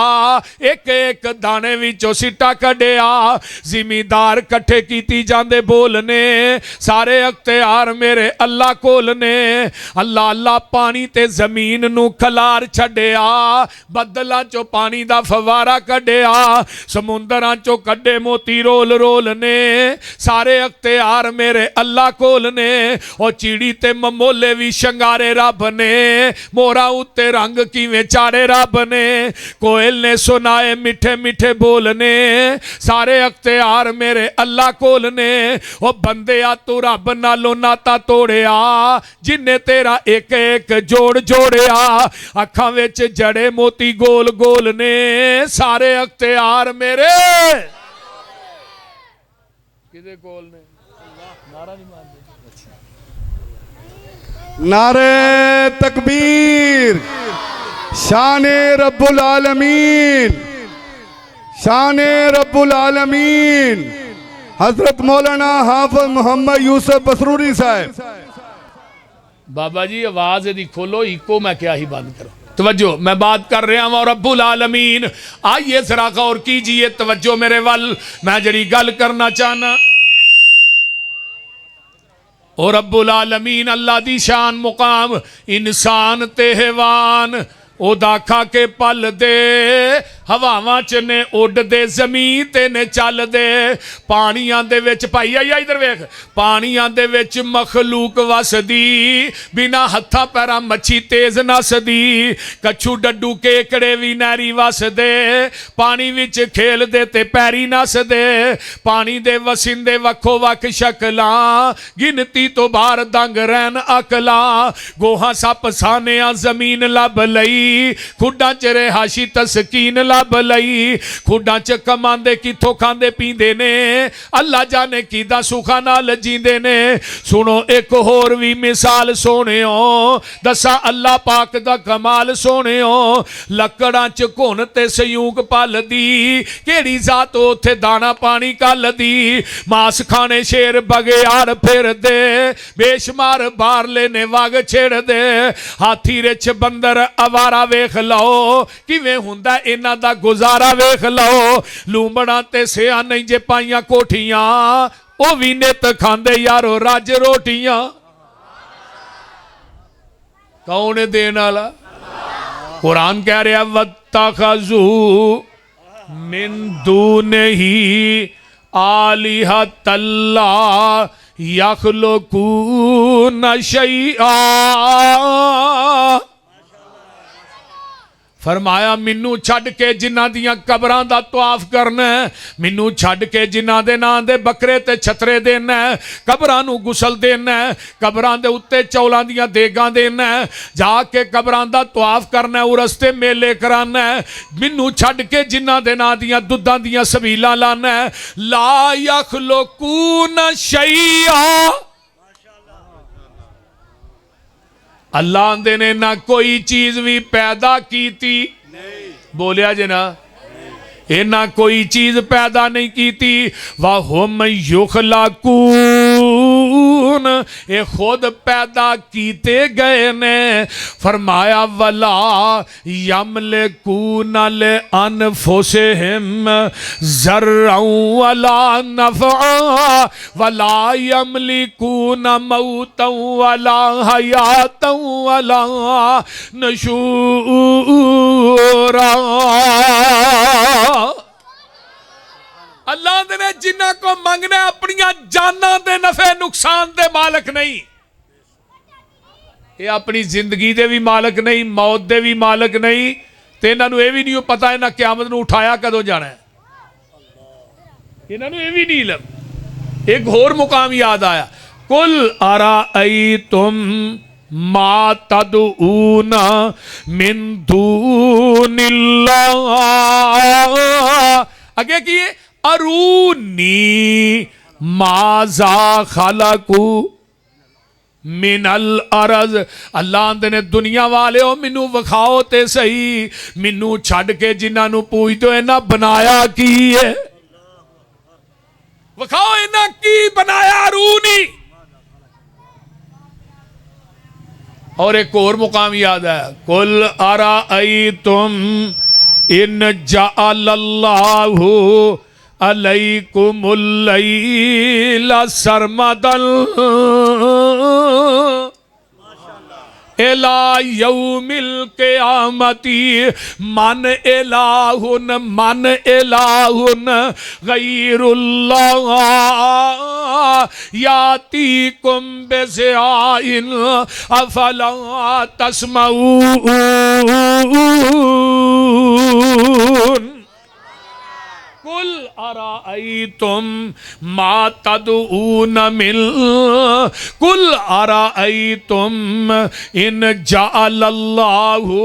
ਇੱਕ ਇੱਕ ਦਾਣੇ ਵਿੱਚੋਂ ਸਿੱਟਾ ਕੱਢਿਆ ਜ਼ਿਮੀਦਾਰ ਇਕੱਠੇ ਕੀਤੀ ਜਾਂਦੇ ਬੋਲ ਨੇ ਸਾਰੇ ਅਖਤਿਆਰ ਮੇਰੇ ਅੱਲਾ ਕੋਲ ਨੇ ਅੱਲਾ ਅੱਲਾ ਪਾਣੀ ਤੇ ਜ਼ਮੀਨ ਨੂੰ ਖਲਾਰ ਛੱਡਿਆ ਬੱਦਲਾਂ ਚੋਂ ਪਾਣੀ ਦਾ ਫਵਾਰਾ ਕੱਢਿਆ ਸਮੁੰਦਰਾਂ ਚੋਂ ਕੱਢੇ ਮੋਤੀ ਰੋਲ ਰੋਲ ਨੇ ਸਾਰੇ ਅਖਤਿਆਰ ਮੇਰੇ ਅੱਲਾ ਕੋਲ ਨੇ ਉਹ ਚਿੜੀ ਤੇ ਮਮੋਲੇ ਵੀ ਸ਼ਿੰਗਾਰੇ ਰੱਬ ਨੇ ਮੋਰਾਂ ਉੱਤੇ ਰੰਗ ਕਿਵੇਂ ਚਾੜੇ ਰੱਬ ਨੇ ਕੋਇਲ ਨੇ ਸੁਨਾਏ ਮਿੱਠੇ ਮਿੱਠੇ ਬੋਲ ਨੇ ਸਾਰੇ ਅਖਤਿਆਰ ਮੇਰੇ ਅੱਲਾ ਕੋਲ ਨੇ ਉਹ ਬੰਦਿਆ ਤੂੰ ਰੱਬ ਨਾਲੋਂ ਨਾਤਾ ਤੋੜਿਆ ਜਿੰਨੇ ਤੇਰਾ ਇੱਕ ਇੱਕ ਜੋੜ ਜੋੜਿਆ ਅੱਖਾਂ ਵਿੱਚ ਜੜੇ ਮੋਤੀ ਗੋਲ ਗੋਲ ਨੇ ਸਾਰੇ ਅਖਤਿਆਰ ਮੇਰੇ ਕਿਹਦੇ ਕੋਲ ਨੇ ਨਾਰਾ ਨਹੀਂ ਮਾਰਦੇ नारे तकबीर शान रब्बुल आलमीन शान रब्बुल आलमीन हजरत मौलाना हाफिज मोहम्मद यूसुफ बसरूरी साहब बाबा जी आवाज यदि खोलो इको मैं क्या ही बंद करो तवज्जो मैं बात कर रहा हूँ रब्बुल आलमीन आइए जरा गौर कीजिए तवज्जो मेरे वल मैं जड़ी गल करना चाहना और रब्बुल आलमीन अल्लाह दी शान मुकाम इंसान ते हैवान ओदा खा के पल दे हवावां च ने उड़दे ज़मीन ते ने चलदे पानियां दे विच भाई आइया इधर वेख पानियां दे विच मखलूक वसदी बिना हत्था पैरा मच्छी तेज नसदी कच्छू डड्डू केकड़े भी नैरी वसदे पानी विच खेलदे ते पैरी नसदे पानी दे वसिंदे वक्खो वक्ख शक्लां गिनती तो बाहर दंग रैन अकलां गोहा सप सानिया जमीन लब लई खुडा च रिहाशी तस्कीन लब लई खुडा च कमांदे किथों खांदे पींदे ने अल्लाह जाने किदा सुखा नाल जींदे ने सुनो एक होर भी मिसाल सोनियो दसा अल्लाह पाक दा कमाल सोनियो लकड़ां च घुन ते सयूक पलदी केड़ी जात उत्थे दाना पानी कलदी मास खाने शेर बगेयार फिरदे बेशुमार बारले ने वग छेड़दे हाथी रिछ बंदर अवारा वेख लो किवें हुंदा इन्हां दा गुजारा वेख लो लूंबड़ा ते सिया नहीं जे पाइयां कोठियां ओ भी नित खांदे यारो रज रोटियां कौन है देन वाला कुरान कह रहा वत्तखज़ू मिन दूनिही आलिहतल्ला यख़्लुक़ून शैआ फरमाया मैनू छड़ के जिन्हां दियां कबरां दा तवाफ करना मैनू छड़ के जिन्हां दे नां दे बकरे ते छतरे देना कबरां नू गुसल देना कबरां दे उत्ते चौलां दियां देगां देना जाके कबरां दा तवाफ करना उरस ते मेले कराना मैनू छड़ के जिन्हां दे नां दियां दुद्धां दियां सबीलां लाना ला यख़्लुक़ून शैआ अल्लाह आंदे ने ना कोई चीज भी पैदा की बोलिया जे ना ये ना कोई चीज पैदा नहीं की वहुम युखलकून ये खुद पैदा कीते गए ने फरमाया वला यमलिकून ले अनफुसिहिम ज़र्रअ वला नफ़अ वला यमलिकून मौता वला हयाता वला नशूरा अल्लाह ने जिन्ना को मंगना अपनिया जाना दे नफे नुकसान दे मालिक नहीं ये अपनी जिंदगी दे भी मालिक नहीं मौत दे भी मालिक नहीं ते इन्हां नूं ये भी नहीं पता इन्हां क़यामत नूं उठाया कदों जाना है इन्हां नूं ये भी नहीं इल्म एक होर मुकाम याद आया कुल अराअयतुम मा तदऊना मिन दूनिल्लाह अगे की है अरूनी माजा खलकू मिनल अरज। अल्लाह आंदे ने दुनिया वाले हो मैनू विखाओ ते सही, मैनू छड़ के जिन्हों पूजते हो इन्हां बनाया की है, विखाओ इन्हां की बनाया अरूनी। और एक और मुकाम याद है, कुल अराअयतुम इन जअलल्लाहु अलैकुमुल लैला सरमदन इला यौमिल क़यामती मन इलाहुन गैरुल्लाह यातीकुम बिज़ियाइन अफला तस्मऊन। कुल अराअयतुम मा तदऊन मिन, कुल अराअयतुम इन जअलल्लाहु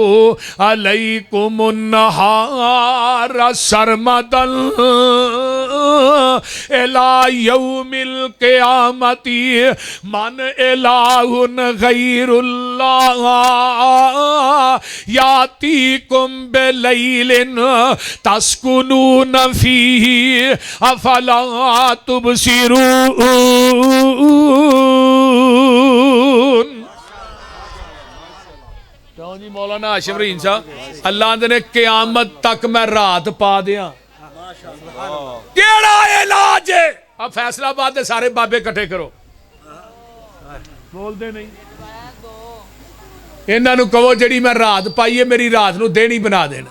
अलैकुमुन नहार सरमदन इला यौमिल क़यामती मन इलाहुन गैरुल्लाह यातीकुम बिलैलिन तस्कुनून फी अफला तुबसिरून। क्यों जी मौलाना हाशिम रहीम साहब, अल्लाह ने क़यामत तक मैं रात पा दिया, केड़ा इलाज है? अब फैसलाबाद के सारे बाबे इकट्ठे करो, बोलते नहीं इन्हों कहो जी मैं रात पाई है मेरी रात नूं दिन ही बना देना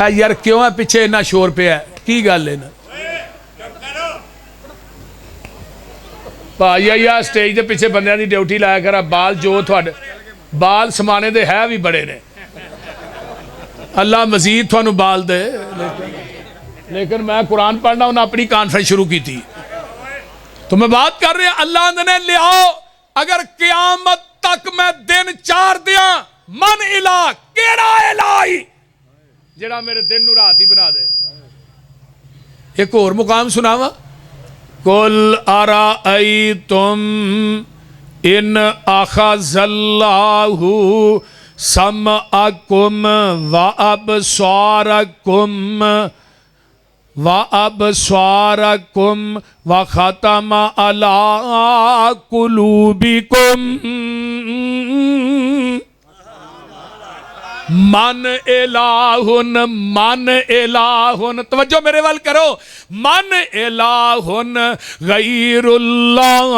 है। यार क्यों है पिछे इन्ना शोर पिया, की गल है ना भाई या स्टेज के पिछे बंदियां दी ड्यूटी लाया करा, बाल जो थोड़े बाल समाने दे है भी बड़े ने, अल्लाह मजीद थानू बाल दे। लेकिन मैं कुरान पढ़ना उन्हें अपनी कॉन्फ्रेंस शुरू की थी, तो मैं बात कर रहा अल्लाह ने लियाओ अगर क़यामत तक मैं दिन चार दिया मन इला, केड़ा इलाई जेड़ा मेरे दिन नू रात ही बना दे। एक और मुकाम सुनावा, कुल अराअयतुम इन अखज़ल्लाहु समअकुम व अबसारकुम व खतम अला कुलूबिकुम मन इलाहुन, तवज्जो मेरे वाल करो, मन इलाहुन गैरुल्लाह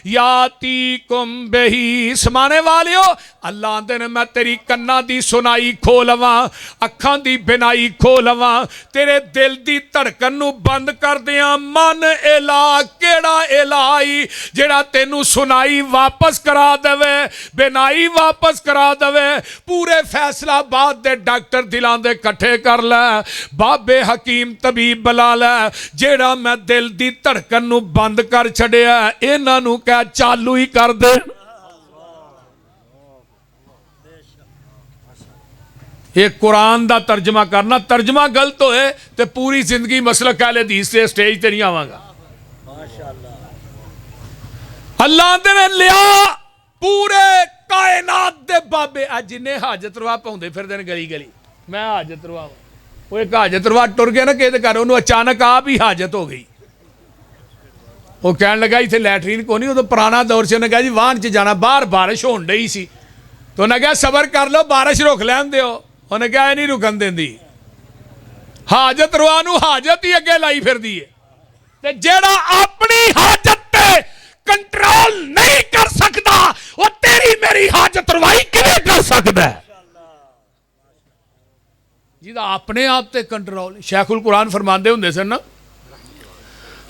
यातीकुम बिही। समाने वाले हो अल्लाह आंदे ने मैं तेरी कन्ना दी सुनाई खो लवा, अखां दी बिनाई खो लवा, तेरे दिल दी धड़कन नू बंद कर दिया। मन इला, केड़ा इलाई जेड़ा तेनू सुनाई वापस करा देवे, बिनाई वापस करा देवे। पूरे फैसलाबाद दे डॉक्टर दिलां दे इकट्ठे कर लै, बाबे हकीम तबीब बुला लै, जेड़ा मैं दिल दी धड़कन नू बंद कर छड़िया इन्हां नू कह चालू ही कर दे। ये कुरान दा तर्जमा करना, तर्जमा गलत होए तो पूरी जिंदगी मसलक अहले हदीस से स्टेज ते नहीं आवांगा। अल्लाह ने लिया पूरे कायनात दे बाबे जिन्हें हाजत रवा पाउंदे फिरदे ने गली गली, मैं हाजत रवा, वो एक हाजत रवा टुर गया ना किते घर, उन्होंने अचानक आप ही हाजत हो गई। वो कह लगा इतने लैटरीन को नहीं, उदों पुराना दौर से उन्हें कहा जी वाहन च जाना, बाहर बारिश होन डई सी, तो उन्हें कहा सबर कर लो बारिश रुक लैन दिओ, उन्हें कहा नहीं रुकन देंदी। हाजत रवा नूं हाजत ही अगे लाई फिरदी है, ते जेड़ा अपनी हाजत ते कंट्रोल नहीं कर सकता वो तेरी मेरी हाजत रवाई किवें कर सकता है? जिहदा अपने आप ते कंट्रोल। शेखुल कुरान फरमांदे हुंदे सन ना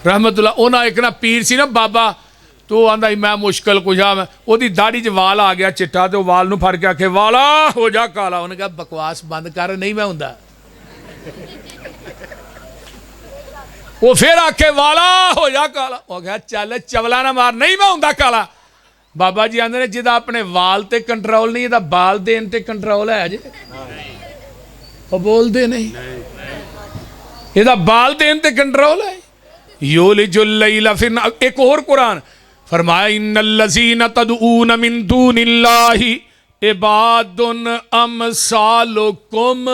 रहमतुल्लाह, उन्हां एक ना पीर सी ना बाबा, तो आंदा मैं मुश्किल कुशा, मैं ओदी दाढ़ी च वाल आ गया चिट्टा, तो वाल नूं फड़ के आखे वाला हो जा काला, उन्हें कहा बकवास बंद कर, नहीं मैं हुंदा। वो फिर आखे वाला हो जा काला, वो कहा चल चवला ना मार, नहीं मैं हुंदा काला। बाबा जी आंदे ने जिहदा अपने वाल ते कंट्रोल नहीं, इहदा बाल देन ते कंट्रोल है जी। ਉਹ ਬੋਲਦੇ ਨਹੀਂ। ਇਹਦਾ ਬਾਲ ਦੇਣ ਤੇ ਕੰਟਰੋਲ ਹੈ। ਯੂਲਿजुल लैल फिन एक और कुरान फरमाया इन्नल लज़ीना तदऊन मिन दूनिल्लाहि इबादुन अमसालुकुम।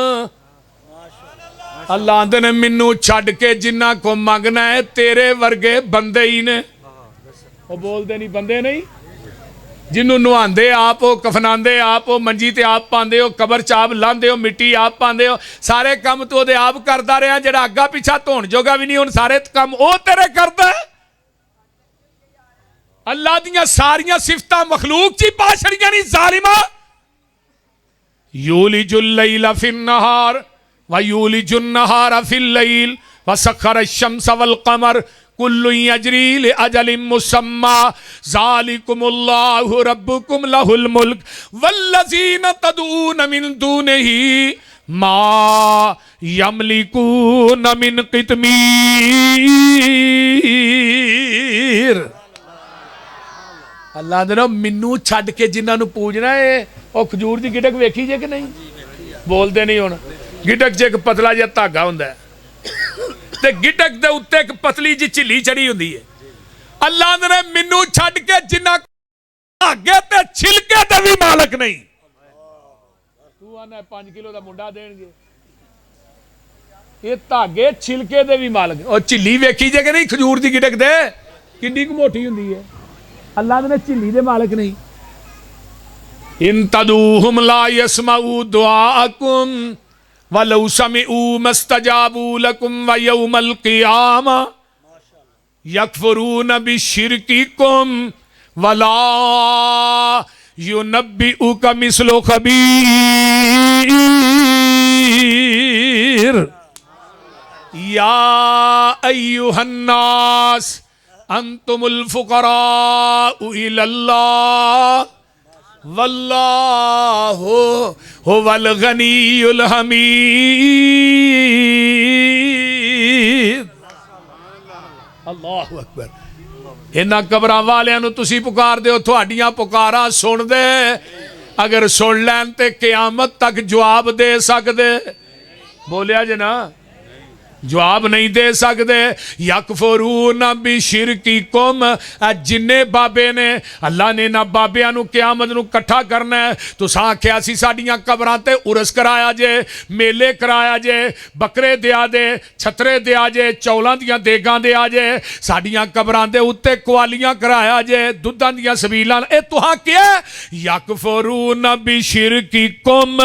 अल्लाह आंदे ने मैनू छड्ड के जिन्ना को मंगना है तेरे वर्गे बंदे ही ने। वो बोलते नहीं, बंदे नहीं। जिन्हों नहांदे आप हो, कफनांदे आप हो, मंजी ते आप पांदे हो, कबर च आप लांदे हो, मिट्टी आप पांदे हो, सारे काम तो ओदे आप करदा रहा। जेड़ा अग्गा पिछा धोण जोगा भी नहीं, हुण सारे काम ओ तेरे करदा है। अल्लाह दियां सारियां सिफतां मखलूक च ही पा छड़ियां नहीं जालिमा। यूलिजुल लैल फिन नहार व यूलिजुन नहार फिल लैल व सखर अश-शम्स वल कमर कुल्लु यजरी लिअजलिन मुसम्मा ज़ालिकुमुल्लाहु रब्बुकुम लहुल मुल्क वल्लज़ीना तदऊन मिन दूनिही मा यमलिकून मिन कितमीर। अल्लाह दे मैनू छड्ड के जिन्हां नूं पूजना है ਉਹ खजूर की गिटक वेखी जे कि नहीं? बोलते नहीं। हुण गिटक च एक पतला जिहा धागा हुंदा है ते गिटक दे उत्ते एक पतली जी झिल्ली चढ़ी हुंदी है। अल्लाह ने मैनू छड्ड के जिन्ना धागे ते छिलके ते भी मालक नहीं। तू आना 5 किलो का मुंडा देणगे, ये धागे छिलके दे भी मालक। और झिल्ली वेखी जे कि नहीं? खजूर की गिटक दे किन्नी कु मोटी हुंदी है। अल्लाह ने झिल्ली दे मालक नहीं। इन तदूहुम ला यसमाऊ दुआकुम वलौ समिऊ मस्तजाबू लकुम व यौमल क़ियामा यकफुरून बिशिरकिकुम वला युनब्बिउक मिस्लु खबीर। या अय्युहन्नास अंतुमुल फुक़राउ इलल्लाह वल्लाहु हुवल गनीयुल हमीद। अल्लाहु अकबर। इन्हां कबरां वालियां नूं तुसीं पुकारदे हो, तुहाडियां पुकारां सुणदे अगर सुन लैन ते क़यामत तक जवाब दे सकदे। बोलिया जे ना, जवाब नहीं दे सकते। यकफुरून बिशिरकिकुम, जिन्ने बाबे ने अल्लाह ने ना बाबियां नूं क़यामत नूं इकट्ठा करना है। तुसां आख्या सी साडियां कबरां ते उरस कराया जे, मेले कराया जे, बकरे दिया जे, छतरे दिया जे, चौलां दियां देगां दिया जे, साडियां कबरां दे उत्ते कवालियां कराया जे, दुद्धां दियां सबीलां। ए तुहां क्या यकफुरून बिशिरकिकुम,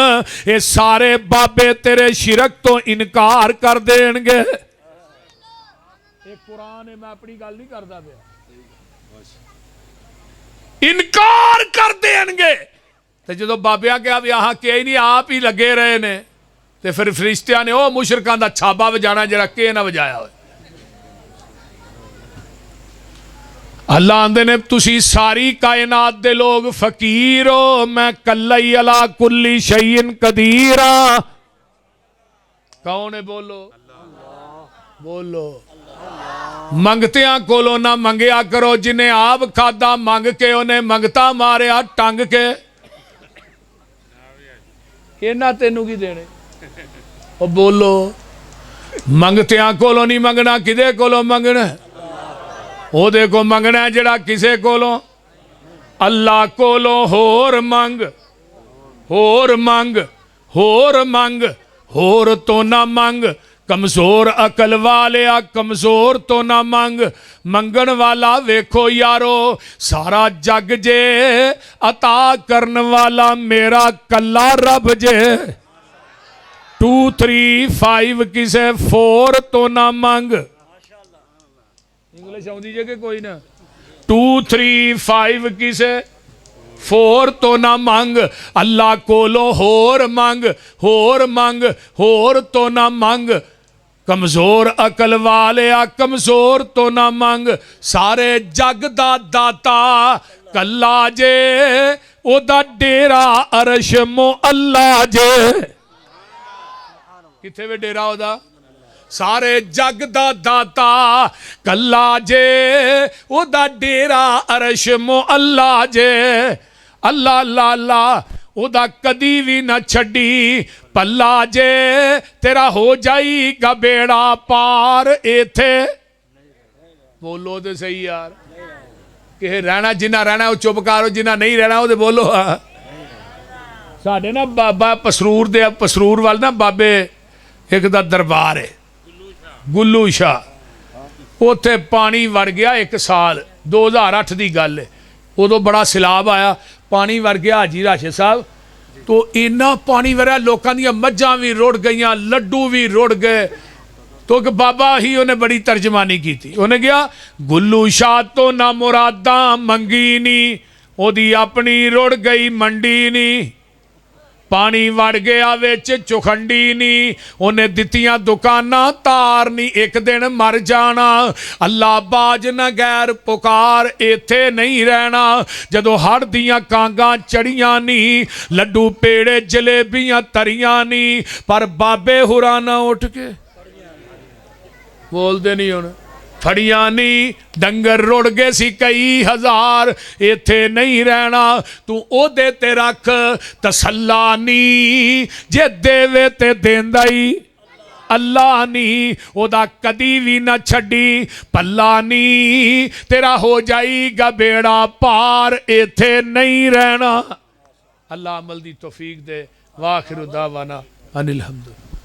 ये सारे बाबे तेरे शिरक तो इनकार कर देणगे। कुरान है, मैं अपनी गल नहीं करता पिया। इनकार कर देंगे। तो जो बाबिया कहा भी आह के ही नहीं, आप ही लगे रहे ने, तो फिर फरिश्तियां ने वह मुशरकां दा छाबा वजाना जरा के ना वजाया हो। अल्लाह आंदे ने तुसी सारी कायनात दे लोग फकीर हो, मैं कल्ला ही अला कुल्ली शैइन कदीरा। कौन है? बोलो बोलो। मंगतियां कोलों ना मंगया करो, जिन्हें आप खादा मंग के उन्हें मंगता मारिया टंग के। इन्हां तेनू की देने? ओ बोलो। मंगतियां कोलों नहीं मंगना, किदे कोलों मंगना? ओदे को मंगना है जिहड़ा किसे कोलों। अल्लाह कोलों होर मंग, होर मंग, होर मंग, होर तो ना मंग। कमजोर अकल वाले आ, कमजोर तो ना मंग। मंगण वाला वेखो यारो, सारा जग जे अता करन वाला मेरा कल्ला रब जे। 2 3 5 किसे 4 तो ना मंग। इंग्लिश आउंदी जे कि कोई ना? 2 3 5 किसे 4 तो ना मंग। अल्लाह कोलो होर मंग, होर मंग, होर तो ना मंग। कमजोर अकल वाले आ, कमजोर तो ना मंग। सारे जग दा दाता कल्ला जे, ओदा डेरा अरश मुअल्ला जे। किथे वे डेरा ओदा? सारे जग दा दाता कल्ला जे, ओदा डेरा अरश मुअल्ला जे। अल्लाह अल्लाह अल्लाह ਉਹਦਾ ਕਦੀ ਵੀ ਨਾ ਛੱਡੀ ਪੱਲਾ ਜੇ ਤੇਰਾ ਹੋ ਜਾਈਗਾ ਬੇੜਾ ਪਾਰ ਇੱਥੇ। ਬੋਲੋ ਤੇ ਸਹੀ ਯਾਰ, ਕਿ ਰਹਿਣਾ ਜਿੰਨਾ ਰਹਿਣਾ ਉਹ ਚੁੱਪ ਕਰੋ, ਜਿੰਨਾ ਨਹੀਂ ਰਹਿਣਾ ਉਹਦੇ ਬੋਲੋ। ਸਾਡੇ ਨਾ ਬਾਬਾ ਪਸਰੂਰ ਵੱਲ ਨਾ ਬਾਬੇ ਇੱਕ ਦਾ ਦਰਬਾਰ ਹੈ, ਗੁੱਲੂ ਸ਼ਾਹ। ਉੱਥੇ ਪਾਣੀ ਵੜ ਗਿਆ ਇੱਕ ਸਾਲ, 2008 ਦੀ ਗੱਲ ਹੈ। ਉਦੋਂ ਬੜਾ ਸੈਲਾਬ ਆਇਆ, ਪਾਣੀ ਵੜ ਗਿਆ ਹਾਜੀ ਰਾਸ਼ਦ ਸਾਹਿਬ ਤੋਂ। ਇੰਨਾ ਪਾਣੀ ਵਰਿਆ ਲੋਕਾਂ ਦੀਆਂ ਮੱਝਾਂ ਵੀ ਰੁੜ ਗਈਆਂ, ਲੱਡੂ ਵੀ ਰੁੜ ਗਏ। तो कि बाबा ही उन्हें बड़ी तर्जमानी की थी। उन्हें गया गुल्लू शाह तो ना मुरादा मंगी नी, ओदी अपनी रुड़ गई मंडी नी, पानी वड़ गया विच चुखंडी नी, उन्हें दित्तियां दुकानां तार नी, एक दिन मर जाना। अल्लाह बाज न गैर पुकार, इत्थे नहीं रहना। जदों हड़ दियां कांगां चढ़ियां नी, लड्डू पेड़े जलेबियां तरियां नी, पर बाबे हुरां ना उठ के बोलते नहीं हुण फड़ियां नी, डंगर रुड़ गए सी कई हजार, इत्थे नहीं रहना। तू ओदे ते रख तसल्ला नी, जे देवे ते देंदा ही अल्लाह नी, ओदा कदी भी ना छड्डी पल्ला नी, तेरा हो जाएगा बेड़ा पार, इत्थे नहीं रहना। अल्लाह अमल दी तौफीक दे। वाखिर दावाना अनिल हम्दुलिल्लाह।